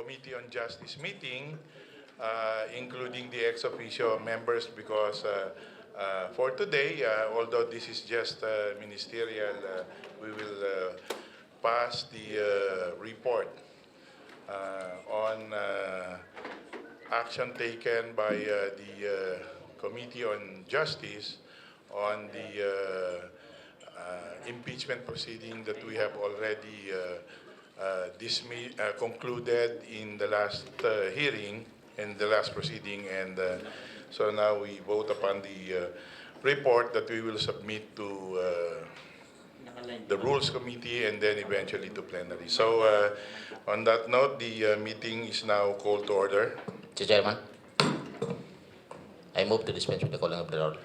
Committee on Justice meeting, including the ex officio members, because for today, although this is just ministerial, we will pass the report on action taken by the Committee on Justice on the impeachment proceeding that we have already concluded in the last hearing, in the last proceeding, and so now we vote upon the report that we will submit to the Rules Committee and then eventually to plenary. So on that note, the meeting is now called to order. Mr. Chairman, I move to dispense with the calling of the roll.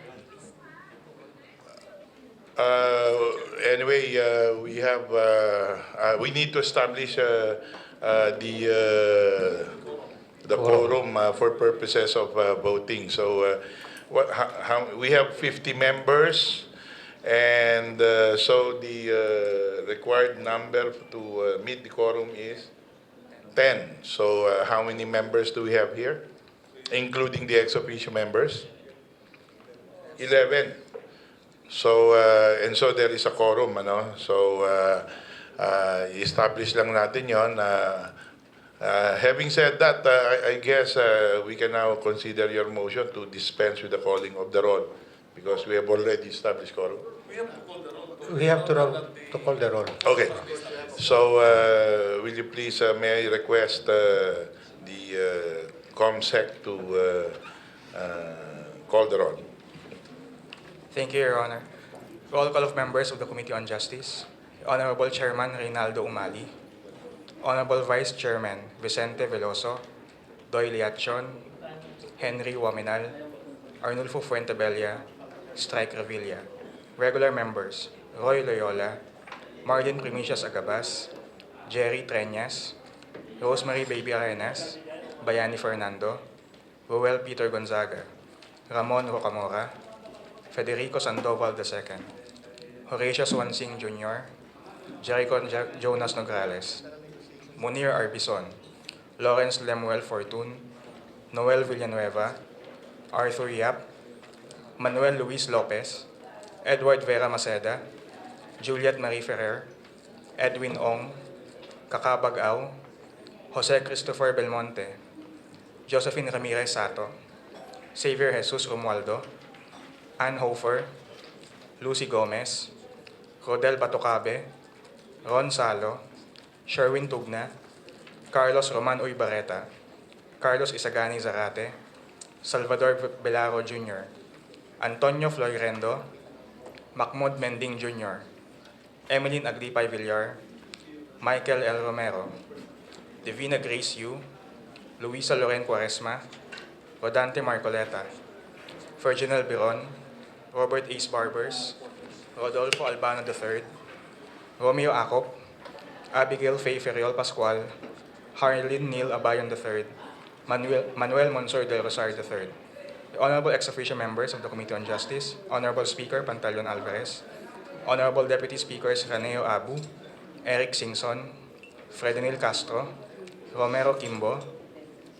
Anyway, we need to establish the quorum for purposes of voting. So we have 50 members, and so the required number to meet the quorum is 10. So how many members do we have here, including the ex officio members? 11. So, and so there is a quorum, ano? So, establish lang natin yon. Having said that, I guess we can now consider your motion to dispense with the calling of the roll, because we have already established quorum. We have to call the roll. Okay. So, will you please, may I request the ComSec to call the roll? Thank you, Your Honor. Roll call of members of the Committee on Justice. Honorable Chairman Reynaldo Umali. Honorable Vice Chairman Vicente Veloso, Doy Liachon, Henry Waminal, Arnulfo Fuentebella, Strike Revilla. Regular members, Roy Loyola, Marlin Primicias Agabas, Jerry Treñas, Rosemary Baby Arenas, Bayani Fernando, Ruel Peter Gonzaga, Ramon Rocamora, Federico Sandoval II, Horatio Swansing Jr., Jericho Jonas Nograles, Munir Arbison, Lawrence Lemuel Fortun, Noel Villanueva, Arthur Yap, Manuel Luis Lopez, Edward Vera Maceda, Juliet Marie Ferrer, Edwin Ong, Kakabag Au, Jose Christopher Belmonte, Josephine Ramirez Sato, Xavier Jesus Romualdo, Ann Hofer, Lucy Gomez, Rodel Batocabe, Ron Salo, Sherwin Tugna, Carlos Roman Uy Barreta, Carlos Isagani Zarate, Salvador Belaro Jr., Antonio Florendo, Mahmoud Mending Jr., Emeline Aglipay Villar, Michael L. Romero, Divina Grace Yu, Luisa Loren Cuaresma, Rodante Marcoleta, Virginal Biron, Robert Ace Barbers, Rodolfo Albano III, Romeo Acop, Abigail Faye Ferriol Pascual, Harlin Neil Abayon III, Manuel Monsor del Rosario III. The Honorable Ex Officio members of the Committee on Justice, Honorable Speaker Pantaleon Alvarez, Honorable Deputy Speakers Raneo Abu, Eric Singson, Fredenil Castro, Romero Kimbo,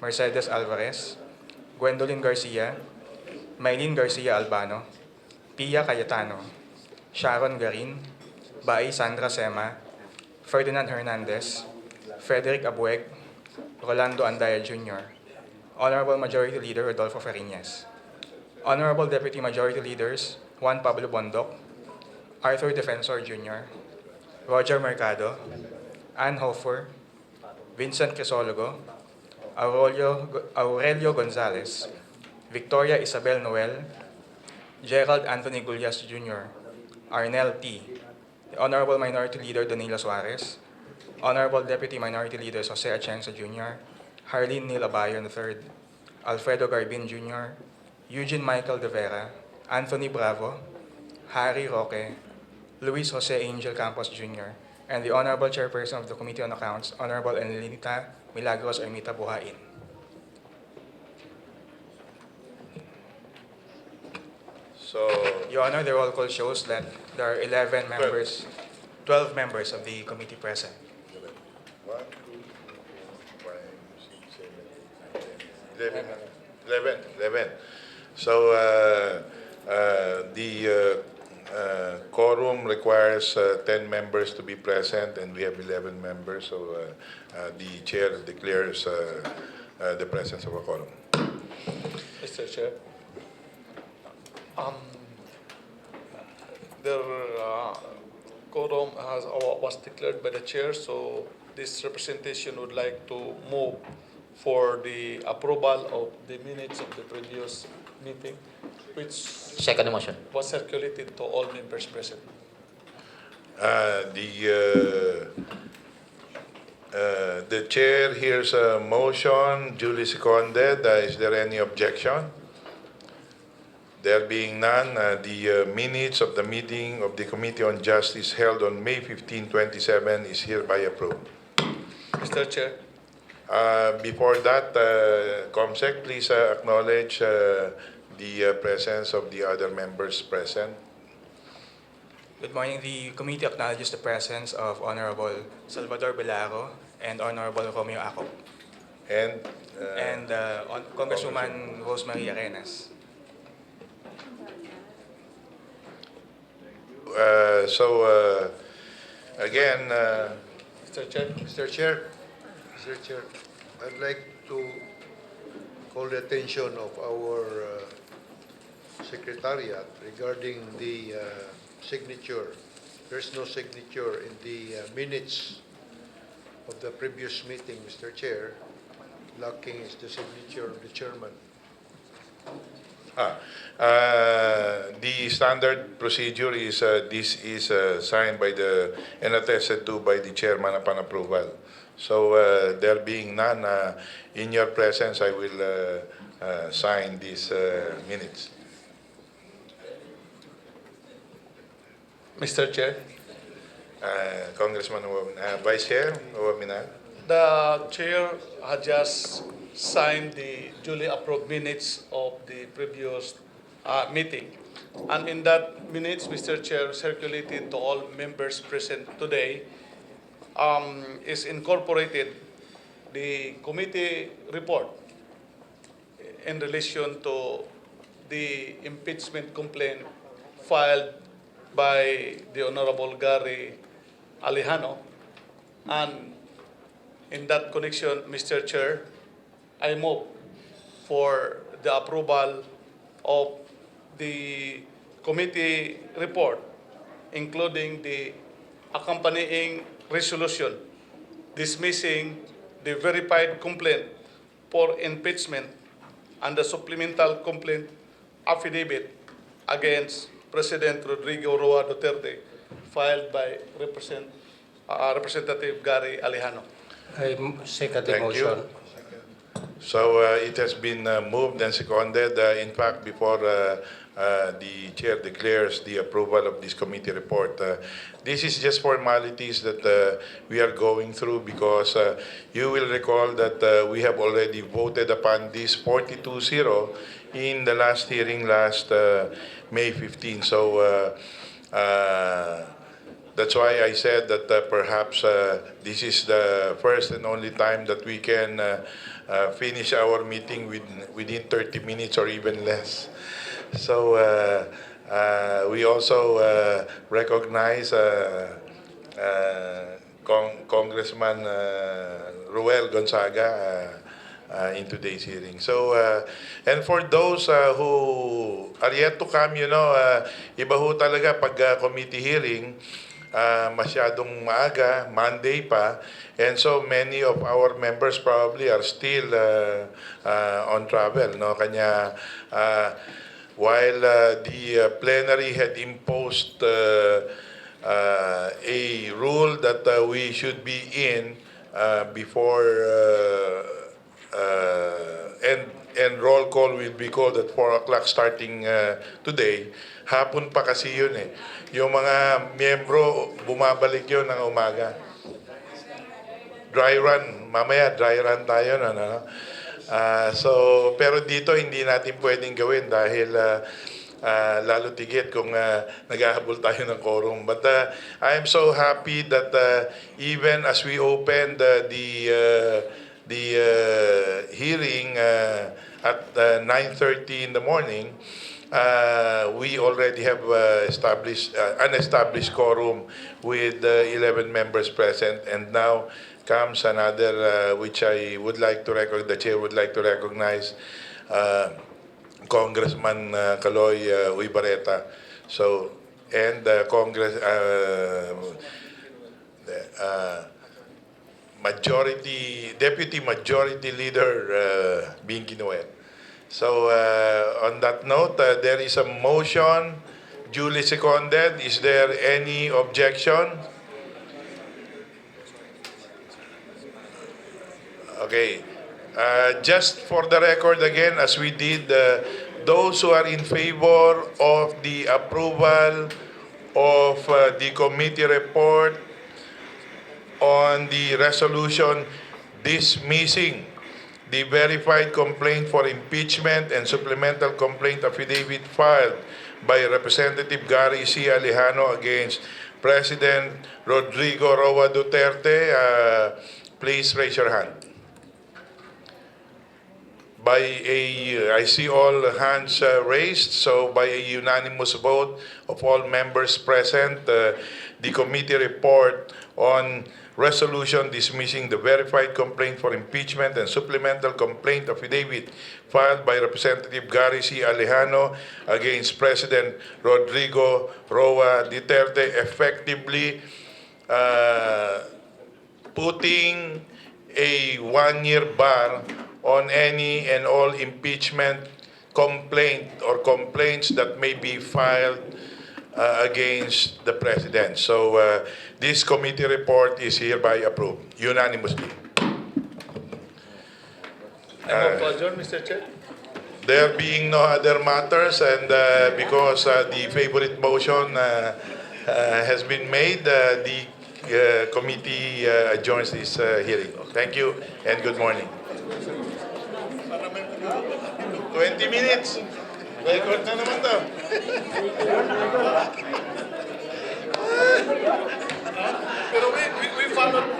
Mercedes Alvarez, Gwendolyn Garcia, Maylene Garcia Albano, Pia Cayetano, Sharon Garin, Bai Sandra Sema, Ferdinand Hernandez, Frederick Abueg, Rolando Andaya Jr., Honorable Majority Leader Rodolfo Fariñas, Honorable Deputy Majority Leaders Juan Pablo Bondoc, Arthur Defensor Jr., Roger Mercado, Ann Hofer, Vincent Crisologo, Aurelio Gonzalez, Victoria Isabel Noel, Gerald Anthony Gullias Jr., Arnel T., the Honorable Minority Leader Danilo Suarez, Honorable Deputy Minority Leaders Jose Atienza Jr., Harlene Neil Abayon III, Alfredo Garbin Jr., Eugene Michael De Vera, Anthony Bravo, Harry Roque, Luis Jose Angel Campos Jr., and the Honorable Chairperson of the Committee on Accounts, Honorable Enelita Milagros Ermita Buhain. So, Your Honor, the roll call shows that there are 11 members, 12 members of the committee present. 1, 2, 3, 4, 5, 11. 11. So the quorum requires 10 members to be present, and we have 11 members. So the chair declares the presence of a quorum. Mr. Chair, the quorum was declared by the chair, so this representation would like to move for the approval of the minutes of the previous meeting, which Second motion. was circulated to all members present. The chair hears a motion duly seconded. Is there any objection? There being none, the minutes of the meeting of the Committee on Justice held on May 15, 2027 is hereby approved. Mr. Chair, Before that, Comsec, please acknowledge the presence of the other members present. Good morning. The committee acknowledges the presence of Honorable Salvador Belaro and Honorable Romeo Acop And, and Congresswoman Rosemary Arenas. again, Mr. Chair, Mr. Chair, I'd like to call the attention of our secretariat regarding the signature. There's no signature in the minutes of the previous meeting, Mr. Chair. Lacking is the signature of the chairman. the standard procedure is this is signed by and attested to by the chairman upon approval. So there being none, in your presence, I will sign these minutes. Mr. Chair, Congressman Vice Chair Uwaminal. the chair had just signed the duly approved minutes of the previous meeting. And in that minutes, Mr. Chair, circulated to all members present today, is incorporated the committee report in relation to the impeachment complaint filed by the Honorable Gary Alejano. And in that connection, Mr. Chair, I move for the approval of the committee report, including the accompanying resolution dismissing the verified complaint for impeachment and the supplemental complaint affidavit against President Rodrigo Roa Duterte filed by Representative Gary Alejano. I second the Thank you. motion. So it has been moved and seconded. In fact, before the chair declares the approval of this committee report, this is just formalities that we are going through because you will recall that we have already voted upon this 42-0 in the last hearing last May 15. So that's why I said that perhaps this is the first and only time that we can finish our meeting within 30 minutes or even less. So we also recognize Congressman Ruel Gonzaga in today's hearing. So, and for those who are yet to come, you know, iba ho talaga pag committee hearing, masyadong maaga, Monday pa, and so many of our members probably are still on travel, no? Kanya, while the plenary had imposed a rule that we should be in before and roll call will be called at 4 o'clock starting today. Hapon pa kasi yun eh. Yung mga miyembro, bumabalik yun ng umaga. Dry run. Mamaya, dry run tayo. No? So, pero dito hindi natin pwedeng gawin dahil lalo tigit kung naghahabol tayo ng quorum. But I am so happy that even as we opened the hearing at 9:30 in the morning, we already have unestablished quorum with 11 members present, and now comes another which I would like to recognize, the chair would like to recognize, Congressman Caloy Uybareta. So, and Deputy Majority Leader Bingi Noel. So, on that note, there is a motion duly seconded. Is there any objection? Okay. Just for the record again, as we did, those who are in favor of the approval of the committee report on the resolution dismissing the verified complaint for impeachment and supplemental complaint affidavit filed by Representative Gary C. Alejano against President Rodrigo Roa Duterte, please raise your hand. I see all hands raised, so by a unanimous vote of all members present, the committee report on resolution dismissing the verified complaint for impeachment and supplemental complaint affidavit filed by Representative Gary C. Alejano against President Rodrigo Roa Duterte, effectively putting a one-year bar on any and all impeachment complaint or complaints that may be filed against the President. So this committee report is hereby approved unanimously. I move to adjourn, Mr. Chair. There being no other matters, and because the favorite motion has been made, the committee adjourns this hearing. Thank you and good morning. 20 minutes. Record na naman to. Pero we followed.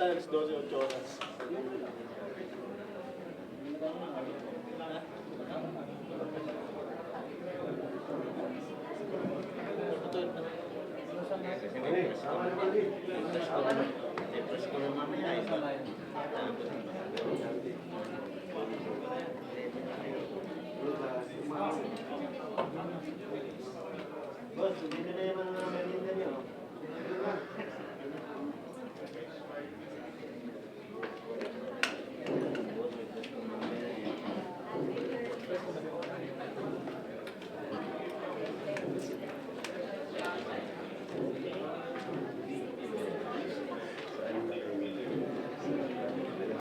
Alas 12, 8 oras.